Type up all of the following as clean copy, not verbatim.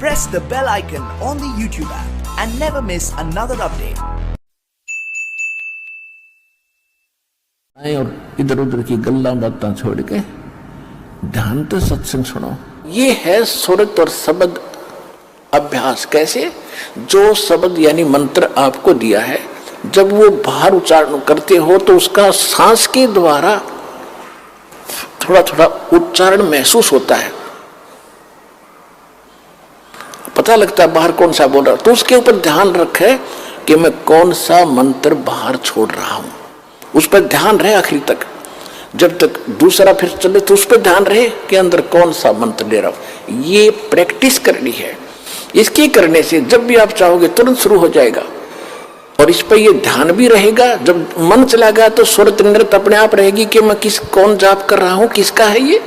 press the bell icon on the YouTube app and never miss another update. और इधर उधर की गल्ला बातें छोड़ के ध्यान तो सत्संग सुनो। ये है सुरत और शब्द अभ्यास। कैसे? जो शब्द यानी मंत्र आपको दिया है, जब वो बाहर उच्चारण करते हो तो उसका सांस के द्वारा थोड़ा थोड़ा उच्चारण महसूस होता है, पता लगता है बाहर कौन सा बोल रहा। तो उसके ऊपर ध्यान रखे कि मैं कौन सा मंत्र बाहर छोड़ रहा हूं, उस पर ध्यान रहे आखिरी तक। जब तक दूसरा फिर चले तो उस पर ध्यान रहे कि अंदर कौन सा मंत्र ले रहा हूं। ये प्रैक्टिस करनी है। इसके करने से जब भी आप चाहोगे तुरंत शुरू हो जाएगा और इस पर ये ध्यान भी रहेगा। जब मन चला गया तो सुरत नृत्य अपने आप रहेगी कि मैं कौन जाप कर रहा हूं, किसका है ये।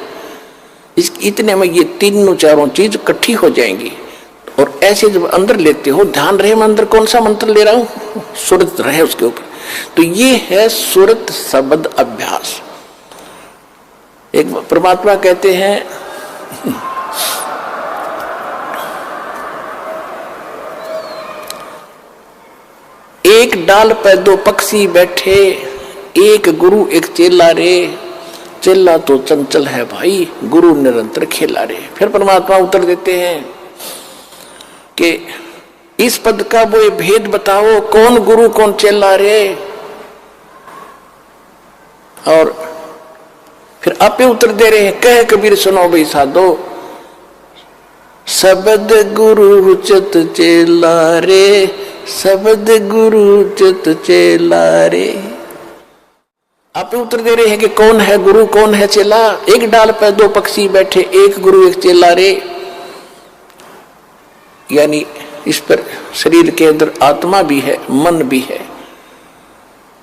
इतने में ये तीनों चारों चीज इकट्ठी हो जाएंगी। और ऐसे जब अंदर लेते हो ध्यान रहे मैं अंदर कौन सा मंत्र ले रहा हूं, सुरत रहे उसके ऊपर। तो ये है सुरत शब्द अभ्यास। एक परमात्मा कहते हैं एक डाल पे दो पक्षी बैठे, एक गुरु एक चेला रे। चेला तो चंचल है भाई, गुरु निरंतर खेला रे। फिर परमात्मा उत्तर देते हैं कि इस पद का वो ये भेद बताओ, कौन गुरु कौन चेला रे। और फिर आपे उत्तर दे रहे हैं, कह कबीर सुनो भाई साधो, शब्द गुरु चित चेला रे, शब्द गुरु चित चेला रे। आप उत्तर दे रहे हैं कि कौन है गुरु कौन है चेला। एक डाल पर दो पक्षी बैठे, एक गुरु एक चेला रे। यानी इस पर शरीर के अंदर आत्मा भी है, मन भी है।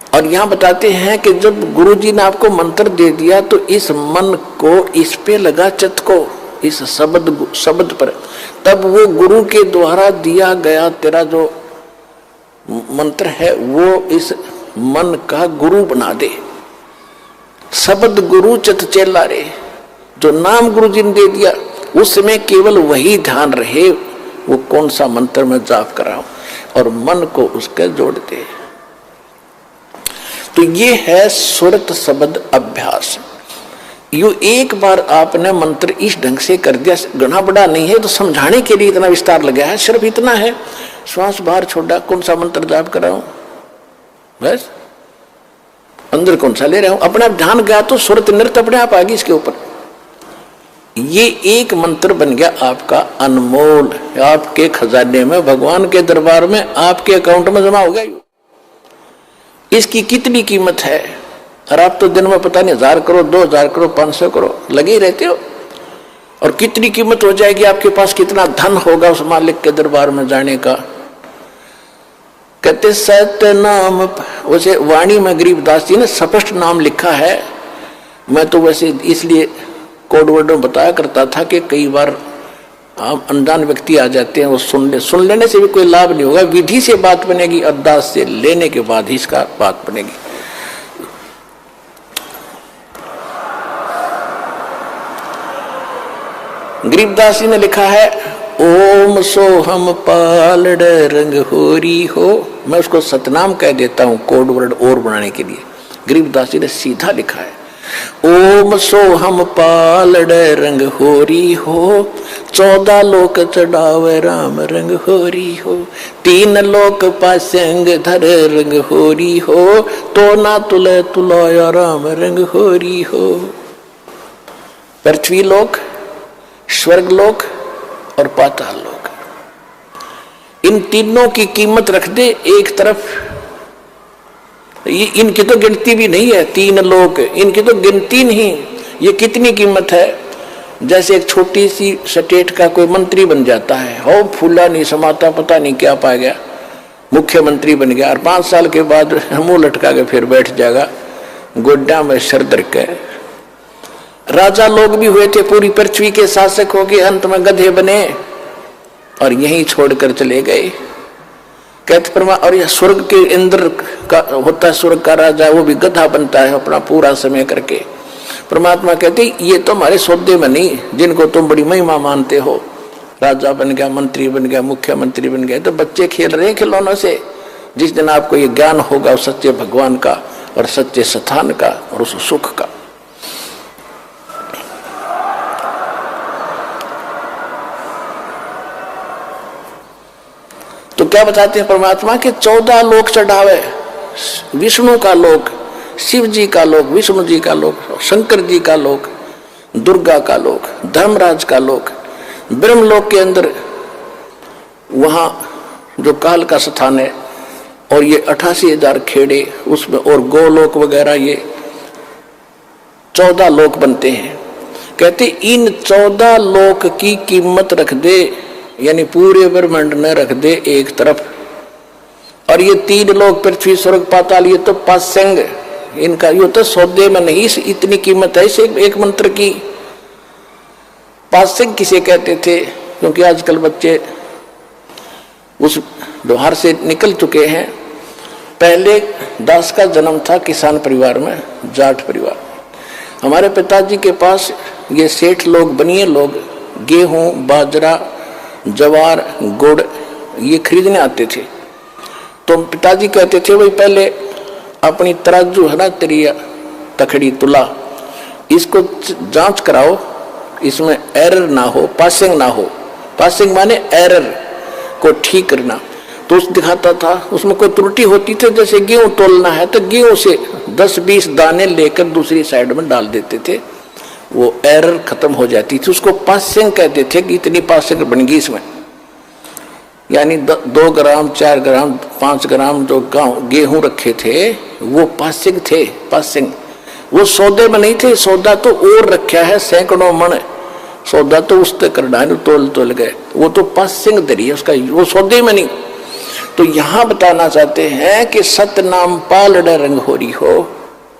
और यहां बताते हैं कि जब गुरु जी ने आपको मंत्र दे दिया तो इस मन को इस पे लगा, चित्त को इस शब्द पर, तब वो गुरु के द्वारा दिया गया तेरा जो मंत्र है वो इस मन का गुरु बना दे। शब्द गुरु चित चेला रे, जो नाम गुरु जी ने दे दिया उसमें केवल वही ध्यान रहे, वो कौन सा मंत्र में जाप कर रहा हूं, और मन को उसके जोड़ दे। तो ये है सुरत शब्द अभ्यास। यू एक बार आपने मंत्र इस ढंग से कर दिया, घना बड़ा नहीं है तो समझाने के लिए इतना विस्तार लगा है, सिर्फ इतना है। श्वास बाहर छोड़ा, कौन सा मंत्र जाप कर रहा हूं, बस अंदर कौन सा ले रहा हूं, अपना ध्यान गया तो सुरत नृत्य अपने आप आ गई इसके ऊपर। ये एक मंत्र बन गया आपका अनमोल, आपके खजाने में, भगवान के दरबार में, आपके अकाउंट में जमा हो गया। इसकी कितनी कीमत है, और आप तो दिन में पता नहीं 1000 करो, 2000 करो, 500 करो लगे ही रहते हो। और कितनी कीमत हो जाएगी, आपके पास कितना धन होगा उस मालिक के दरबार में जाने का। कहते सत्य नाम, वैसे वाणी में गरीबदास जी ने स्पष्ट नाम लिखा है। मैं तो वैसे इसलिए कोड वर्ड में बताया करता था कि कई बार आप अनजान व्यक्ति आ जाते हैं, वो सुन लेने से भी कोई लाभ नहीं होगा। विधि से बात बनेगी, अरदास से लेने के बाद ही इसका बात बनेगी। गरीबदास जी ने लिखा है, ओम सोहम पालड़ रंग होरी हो। मैं उसको सतनाम कह देता हूं कोड वर्ड और बनाने के लिए। गरीबदास जी ने सीधा लिखा है, ओम सोहम पालड़ रंग होरी हो, 14 लोक चढ़ावे राम रंग होरी हो, 3 लोक पासंग धर रंग होरी हो, तो ना तुले तुलाया राम रंग होरी हो। पृथ्वी लोक, स्वर्ग लोक और पाताल लोक, इन तीनों की कीमत रख दे एक तरफ। इनकी तो गिनती भी नहीं है, 3 लोक इनकी तो गिनती नहीं। ये कितनी कीमत है। जैसे एक छोटी सी स्टेट का कोई मंत्री बन जाता है, हो फूला नहीं समाता, पता नहीं क्या पा गया, मुख्यमंत्री बन गया, और 5 साल के बाद मुंह लटका के फिर बैठ जाएगा गोड्डा में सर धर के। राजा लोग भी हुए थे, पूरी पृथ्वी के शासक हो गए, अंत में गधे बने और यहीं छोड़कर चले गए। कहते परमा, और यह स्वर्ग के इंद्र का होता है, स्वर्ग का राजा, वो भी गधा बनता है अपना पूरा समय करके। परमात्मा कहते ये तो हमारे सौदे में नहीं, जिनको तुम बड़ी महिमा मानते हो, राजा बन गया, मंत्री बन गया, मुख्यमंत्री बन गया। तो बच्चे खेल रहे हैं खिलौनों से। जिस दिन आपको ये ज्ञान होगा सच्चे भगवान का और सच्चे स्थान का और उस सुख का। तो क्या बताते हैं परमात्मा के 14 लोक चढ़ावे। विष्णु का लोक, शिव जी का लोक, विष्णु जी का लोक, शंकर जी का लोक, दुर्गा का लोक, धर्मराज का लोक, ब्रह्मलोक के अंदर वहां जो काल का स्थान है, और ये 88,000 खेड़े उसमें, और गोलोक वगैरह, ये 14 लोक बनते हैं। कहते इन 14 लोक की कीमत रख दे, यानी पूरे ब्रह्मांड में रख दे एक तरफ, और ये 3 लोक पृथ्वी स्वर्ग पाताल, ये तो पासंग, इनका ये तो सौदे में नहीं इतनी कीमत है। इसे एक मंत्र की पासंग किसे कहते थे? क्योंकि आजकल बच्चे उस व्यवहार से निकल चुके हैं। पहले दास का जन्म था किसान परिवार में, जाट परिवार। हमारे पिताजी के पास ये सेठ लोग, बनिए लोग, गेहूं, बाजरा, जवार, गुड़ ये खरीदने आते थे। तो पिताजी कहते थे भाई पहले अपनी तराजू है ना, तेरी तखड़ी तुला, इसको जांच कराओ, इसमें एरर ना हो, पासिंग ना हो। पासिंग माने एरर को ठीक करना। तो उस दिखाता था, उसमें कोई त्रुटि होती थी, जैसे गेहूं तोलना है तो गेहूं से 10-20 दाने लेकर दूसरी साइड में डाल देते थे, वो एरर खत्म हो जाती थी। उसको पासिंग कहते थे कि इतनी पासिंग बन गई इसमें, यानी 2 ग्राम, 4 ग्राम, 5 ग्राम जो गेहूं रखे थे वो पासिंग थे। पासिंग वो सौदे में नहीं थे, सौदा तो और रखा है, सैकड़ों मन सौदा तो उस तक कर डाले, तोल गए, वो तो पासिंग दरी है उसका, वो सौदे में नहीं। तो यहां बताना चाहते हैं कि सतनाम पालड़ा रंग हो रही हो,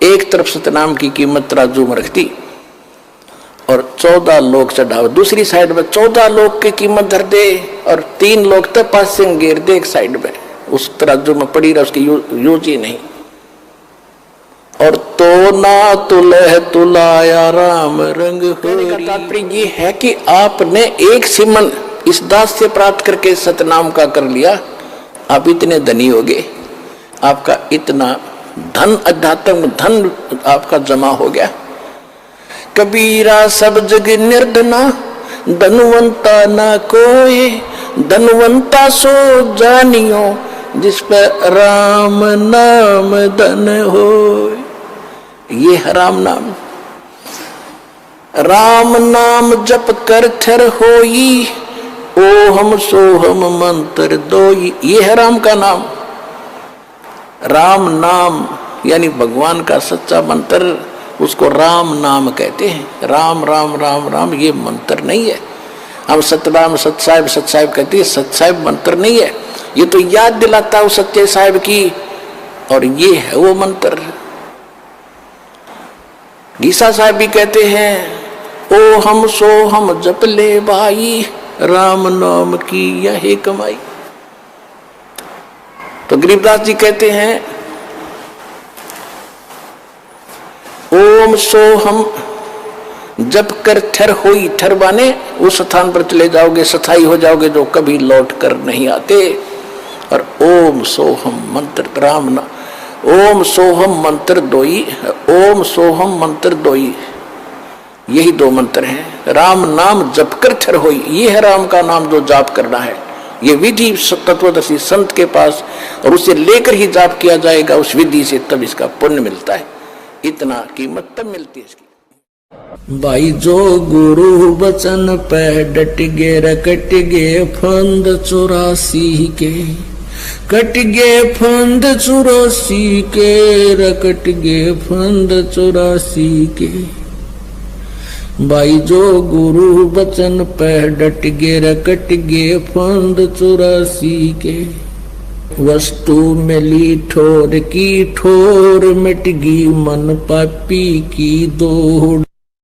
एक तरफ सतनाम की कीमत तराजू में रखती और 14 लोग चढ़ाओ, दूसरी साइड में 14 लोग की कीमत धर दे, और 3 लोग तक पासिंग गिर दे एक साइड में, उस तराजू में पड़ी रहा, उसकी यूज ही नहीं। और तो ना तुलह तुलाया राम रंग होरी। का तात्पर्य ये है कि आपने एक सिमन इस दास से प्राप्त करके सतनाम का कर लिया, आप इतने धनी हो गए, आपका इतना धन, अध्यात्म धन आपका जमा हो गया। कबीरा सब जग निर्धना, धनवंता ना कोई, धनवंता सो जानियो, जिस पर राम नाम धन हो। ये है राम नाम। राम नाम जप कर थर होई, ओहम सोहम मंत्र दोई। ये है राम का नाम। राम नाम यानी भगवान का सच्चा मंत्र, उसको राम नाम कहते हैं। राम राम राम राम ये मंत्र नहीं है। हम सतनाम सतसाहिब सतसाहिब कहते हैं, सतसाहिब मंत्र नहीं है, ये तो याद दिलाता है सच्चे साहिब की, और ये है वो मंत्र। गीसा साहब भी कहते हैं, ओ हम सो हम जप ले भाई, राम नाम की यही कमाई। तो गरीबदास जी कहते हैं, ओम सो हम जप कर थर होई, थर माने उस स्थान पर चले जाओगे, स्थायी हो जाओगे जो कभी लौट कर नहीं आते। और ओम सोहम मंत्र राम ना, ओम सोहम मंत्र दोई, ओम सोहम मंत्र दोई, यही 2 मंत्र हैं। राम नाम जप कर थर होई, ये है राम का नाम जो जाप करना है। ये विधि तत्वदर्शी संत के पास, और उसे लेकर ही जाप किया जाएगा उस विधि से, तब इसका पुण्य मिलता है। इतना कीमत तब मिलती है इसकी। भाई जो गुरु वचन पे डट गे, रकट गे फंद 84 के, कट गे फंद 84 के, रकट गे फंद 84 के। भाई जो गुरु वचन पे डट गे, रकट गे फंद 84 के। वस्तु मिली ठोर की ठोर, मिट गई मन पापी की दौड़।